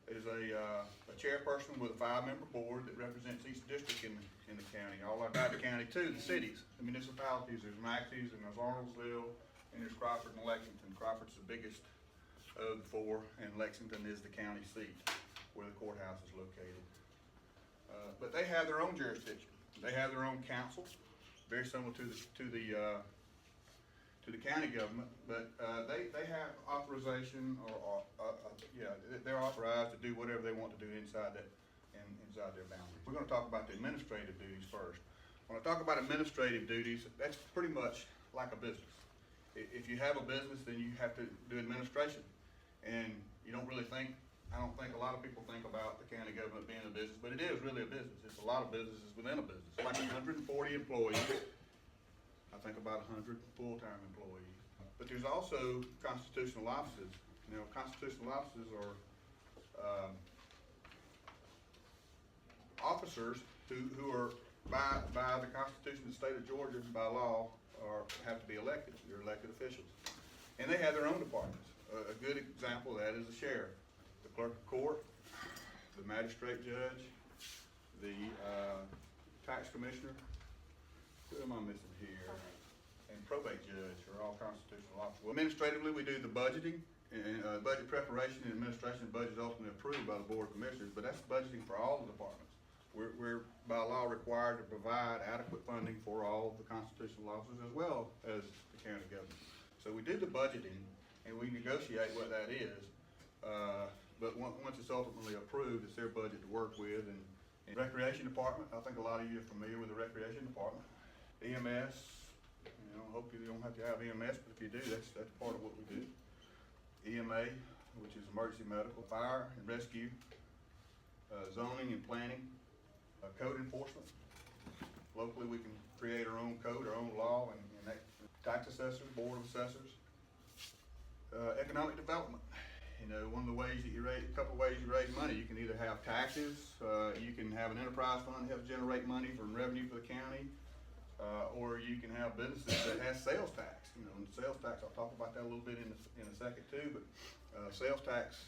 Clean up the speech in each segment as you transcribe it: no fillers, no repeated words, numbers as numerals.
is a chairperson with a 5-member board that represents each district in the county, all about the county too, the cities, the municipalities. There's Maxey's and there's Arnoldville and there's Crawford and Lexington. Crawford's the biggest of the 4, and Lexington is the county seat where the courthouse is located. But they have their own jurisdiction. They have their own council, very similar to the county government, but they have authorization, they're authorized to do whatever they want to do inside their boundaries. We're going to talk about the administrative duties first. When I talk about administrative duties, that's pretty much like a business. If you have a business, then you have to do administration, and you don't really think. I don't think a lot of people think about the county government being a business, but it is really a business. It's a lot of businesses within a business. Like 140 employees. I think about 100 full-time employees. But there's also constitutional offices. You know, constitutional offices are officers who are by the Constitution of the state of Georgia, by law, have to be elected. They're elected officials. And they have their own departments. A good example of that is the sheriff, the clerk of court, the magistrate judge, the tax commissioner. Who am I missing here? And probate judge are all constitutional officers. Well, administratively, we do the budgeting and budget preparation and administration. Budget is ultimately approved by the board of commissioners, but that's budgeting for all the departments. We're by law required to provide adequate funding for all the constitutional officers as well as the county government. So we do the budgeting and we negotiate what that is. But once it's ultimately approved, it's their budget to work with. And recreation department, I think a lot of you are familiar with the recreation department. EMS, you know, hope you don't have to have EMS, but if you do, that's part of what we do. EMA, which is emergency medical, fire and rescue, zoning and planning, code enforcement. Locally, we can create our own code, our own law, and that, tax assessors, board of assessors, economic development. You know, one of the ways that a couple of ways you raise money. You can either have taxes, you can have an enterprise fund that helps generate money from revenue for the county, or you can have businesses that has sales tax. You know, and sales tax, I'll talk about that a little bit in a second too, but sales tax,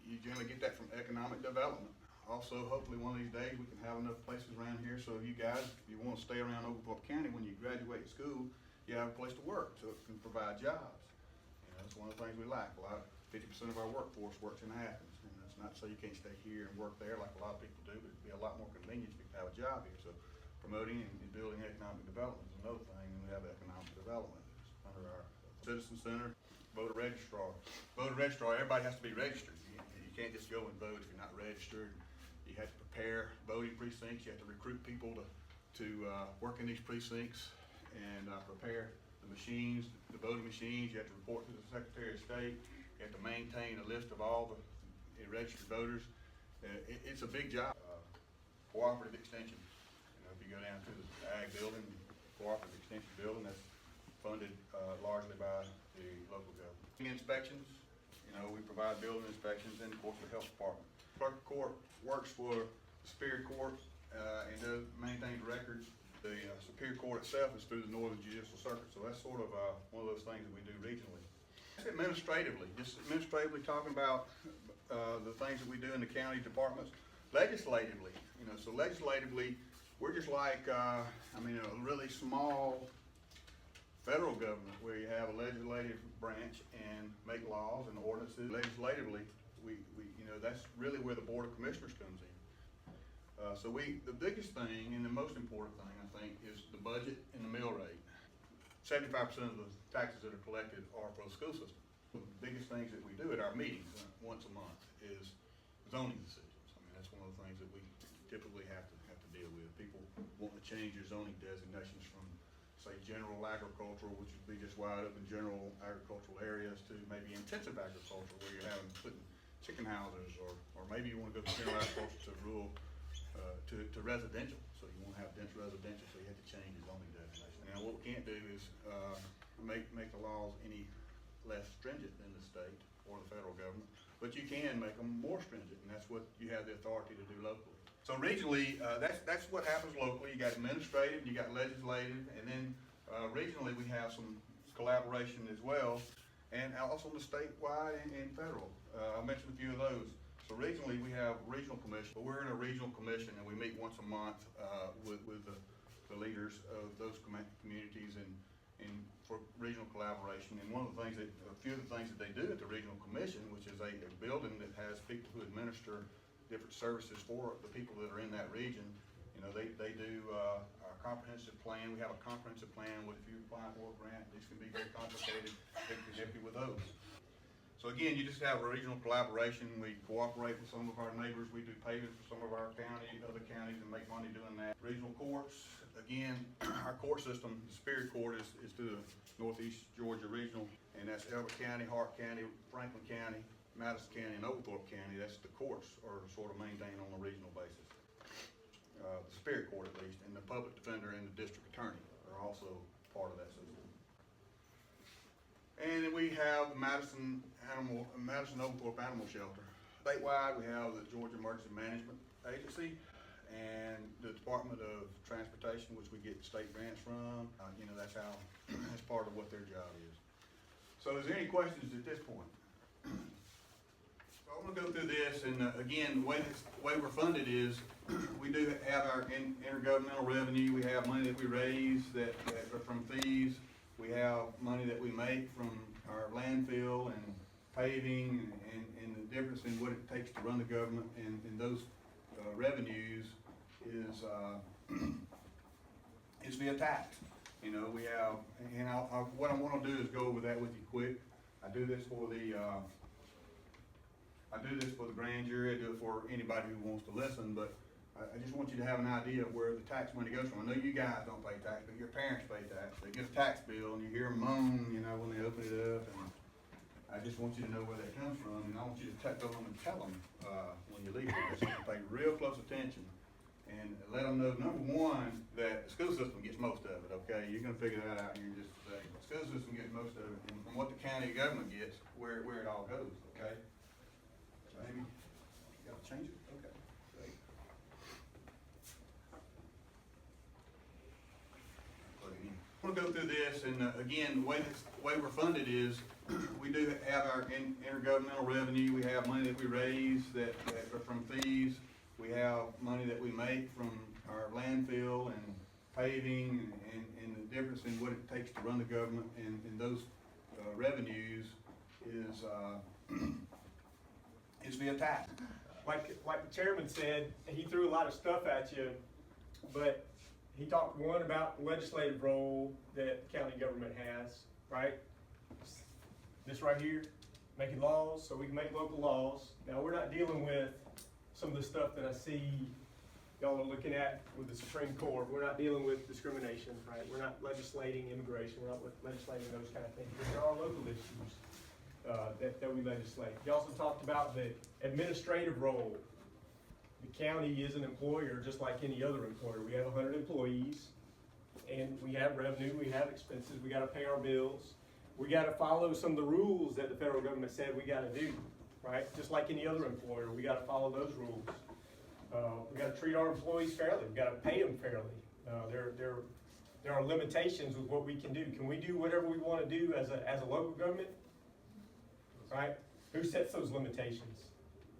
you generally get that from economic development. Also, hopefully one of these days we can have enough places around here so you guys, if you want to stay around Oglethorpe County when you graduate school, you have a place to work so it can provide jobs. You know, that's one of the things we lack. 50% of our workforce works in Athens. And that's not to say you can't stay here and work there like a lot of people do, but it'd be a lot more convenient if you could have a job here. So promoting and building economic development is another thing, and we have economic development under our citizen center. Voter registrar. Voter registrar, everybody has to be registered. You can't just go and vote if you're not registered. You have to prepare voting precincts. You have to recruit people to work in these precincts and prepare the machines, the voting machines. You have to report to the Secretary of State. You have to maintain a list of all the registered voters. It's a big job. Cooperative extension. You know, if you go down to the ag building, cooperative extension building, that's funded largely by the local government. Inspections. You know, we provide building inspections, and of course the health department. Clerk of court works for the Superior Court and maintains records. The Superior Court itself is through the Northern Judicial Circuit, so that's sort of one of those things that we do regionally. Administratively, just administratively talking about the things that we do in the county departments. Legislatively, you know, so legislatively, we're just like, a really small federal government where you have a legislative branch and make laws and ordinances. Legislatively, that's really where the Board of Commissioners comes in. So the biggest thing and the most important thing, I think, is the budget and the mill rate. 75% of the taxes that are collected are for the school system. The biggest things that we do at our meetings once a month is zoning decisions. I mean, that's one of the things that we typically have to deal with. People want to change their zoning designations from, say, general agricultural, which would be just wide open general agricultural areas, to maybe intensive agriculture, where you're putting chicken houses, or maybe you want to go from general agriculture to rural, to residential. So you want to have dense residential, so you have to change your zoning designation. Now, what we can't do is make the laws any less stringent than the state or the federal government, but you can make them more stringent, and that's what you have the authority to do locally. So regionally, that's what happens locally. You got administrative, you got legislative, and then regionally we have some collaboration as well, and also the statewide and federal. I mentioned a few of those. So regionally, we have regional commission, but we're in a regional commission and we meet once a month with the leaders of those communities and for regional collaboration. And a few of the things that they do at the regional commission, which is a building that has people who administer different services for the people that are in that region. You know, they do our comprehensive plan. We have a comprehensive plan with, if you apply for a grant, these can be very complicated. They can help you with those. So again, you just have a regional collaboration. We cooperate with some of our neighbors. We do paving for some of our other counties, and make money doing that. Regional courts, again, our court system, the Superior Court is through the Northeast Georgia Regional, and that's Elbert County, Hart County, Franklin County, Madison County, and Oglethorpe County. That's the courts are sort of maintained on a regional basis. The Superior Court at least, and the public defender and the district attorney are also part of that system. And then we have the Madison Oglethorpe Animal Shelter. Statewide, we have the Georgia Emergency Management Agency and the Department of Transportation, which we get state grants from. You know, that's part of what their job is. So is there any questions at this point? So I'm gonna go through this, and again, the way we're funded is, we do have our intergovernmental revenue. We have money that we raise that are from fees. We have money that we make from our landfill and paving and the difference in what it takes to run the government, and those revenues is via tax. You know, we have, and what I want to do is go over that with you quick. I do this for the grand jury. I do it for anybody who wants to listen, but I just want you to have an idea of where the tax money goes from. I know you guys don't pay tax, but your parents pay tax. They get a tax bill and you hear them moan, you know, when they open it up. And I just want you to know where that comes from, and I want you to go home and tell them when you leave here. So you pay real close attention and let them know, number one, that the school system gets most of it, okay? You're gonna figure that out here in just a second. The school system gets most of it, and from what the county government gets, where it all goes, okay? So maybe, you gotta change it, okay. Great. I'm gonna go through this, and again, the way we're funded is, we do have our intergovernmental revenue. We have money that we raise that are from fees. We have money that we make from our landfill and paving and the difference in what it takes to run the government, and those revenues is via tax. Like the chairman said, he threw a lot of stuff at you, but he talked about the legislative role that the county government has, right? This right here, making laws so we can make local laws. Now, we're not dealing with some of the stuff that I see y'all are looking at with the Supreme Court. We're not dealing with discrimination, right? We're not legislating immigration. We're not legislating those kind of things. But there are local issues that we legislate. You also talked about the administrative role. The county is an employer just like any other employer. We have 100 employees, and we have revenue, we have expenses, we gotta pay our bills. We gotta follow some of the rules that the federal government said we gotta do, right? Just like any other employer, we gotta follow those rules. We gotta treat our employees fairly, we gotta pay them fairly. There are limitations with what we can do. Can we do whatever we wanna do as a local government? Right? Who sets those limitations?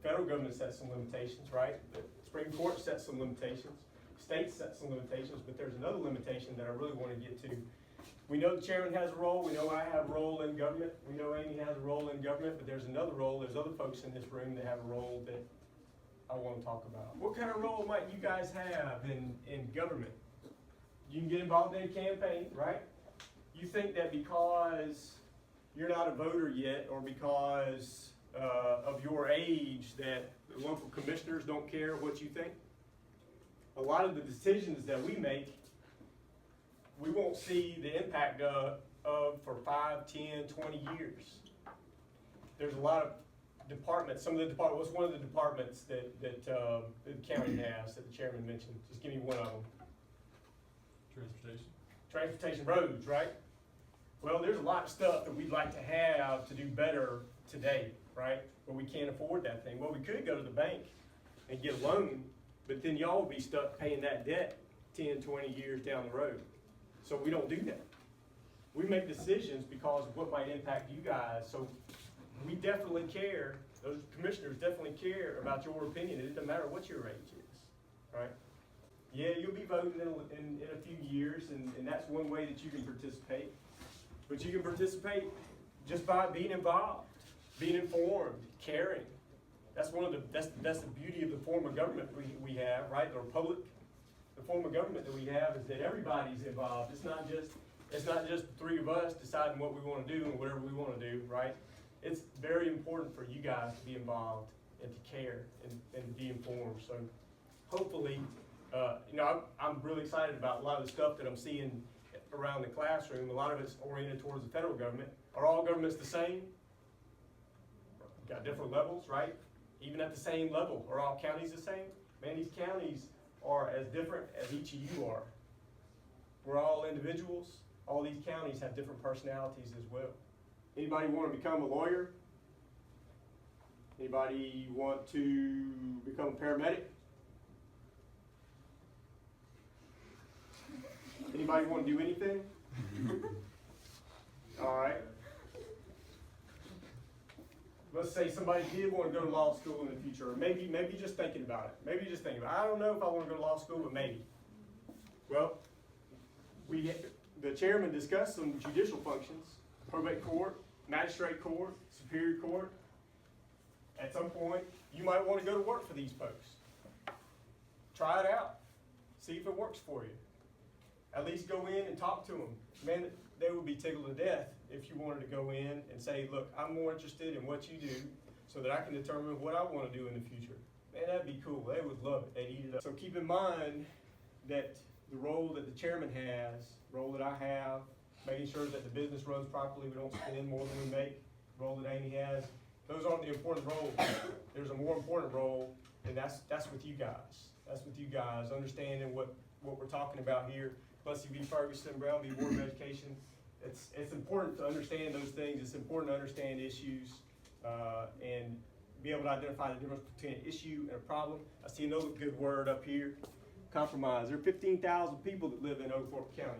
Federal government sets some limitations, right? The Supreme Court sets some limitations. States set some limitations, but there's another limitation that I really want to get to. We know the chairman has a role. We know I have a role in government. We know Amy has a role in government, but there's another role. There's other folks in this room that have a role that I want to talk about. What kind of role might you guys have in government? You can get involved in a campaign, right? You think that because you're not a voter yet, or because of your age, that the local commissioners don't care what you think? A lot of the decisions that we make, we won't see the impact of for 5, 10, 20 years. There's a lot of departments, what's one of the departments that the county has that the chairman mentioned? Just give me one of them. Transportation. Transportation, roads, right? Well, there's a lot of stuff that we'd like to have to do better today, right? But we can't afford that thing. Well, we could go to the bank and get a loan, but then y'all will be stuck paying that debt 10, 20 years down the road. So we don't do that. We make decisions because of what might impact you guys. So we definitely care those commissioners definitely care about your opinion. It doesn't matter what your age is, right? Yeah, you'll be voting in a few years, and that's one way that you can participate. But you can participate just by being involved, being informed, caring. That's that's the beauty of the form of government we have, right? The republic, the form of government that we have is that everybody's involved. It's not just the three of us deciding what we want to do and whatever we want to do, right? It's very important for you guys to be involved and to care and to be informed. So hopefully, I'm really excited about a lot of the stuff that I'm seeing around the classroom. A lot of it's oriented towards the federal government. Are all governments the same? Got different levels, right? Even at the same level, are all counties the same? Man, these counties are as different as each of you are. We're all individuals. All these counties have different personalities as well. Anybody want to become a lawyer? Anybody want to become a paramedic? Anybody want to do anything? All right. Let's say somebody did want to go to law school in the future, or maybe just thinking about it. Maybe just thinking about it. I don't know if I want to go to law school, but maybe. Well, the chairman discussed some judicial functions: probate court, magistrate court, superior court. At some point, you might want to go to work for these folks. Try it out. See if it works for you. At least go in and talk to them. Man, they would be tickled to death if you wanted to go in and say, look, I'm more interested in what you do so that I can determine what I want to do in the future. Man, that'd be cool. They would love it. They'd eat it up. So keep in mind that the role that the chairman has, role that I have, making sure that the business runs properly, we don't spend more than we make, the role that Amy has, those aren't the important roles. There's a more important role, and that's with you guys. That's with you guys, understanding what we're talking about here. Plessy v. Ferguson, Brown v. Board of Education. It's important to understand those things. It's important to understand issues and be able to identify the difference between an issue and a problem. I see another good word up here, compromise. There are 15,000 people that live in Oglethorpe County.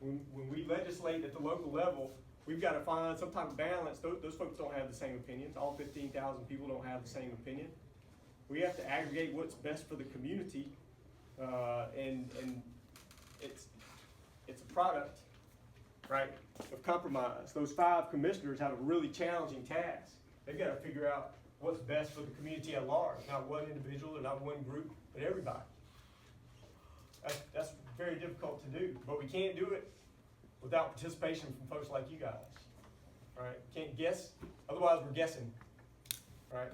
When we legislate at the local level, we've got to find some type of balance. Those folks don't have the same opinions. All 15,000 people don't have the same opinion. We have to aggregate what's best for the community, and it's a product, right, of compromise. Those 5 commissioners have a really challenging task. They've got to figure out what's best for the community at large, not one individual or not one group, but everybody. That's very difficult to do, but we can't do it without participation from folks like you guys, right? Can't guess, otherwise we're guessing, right?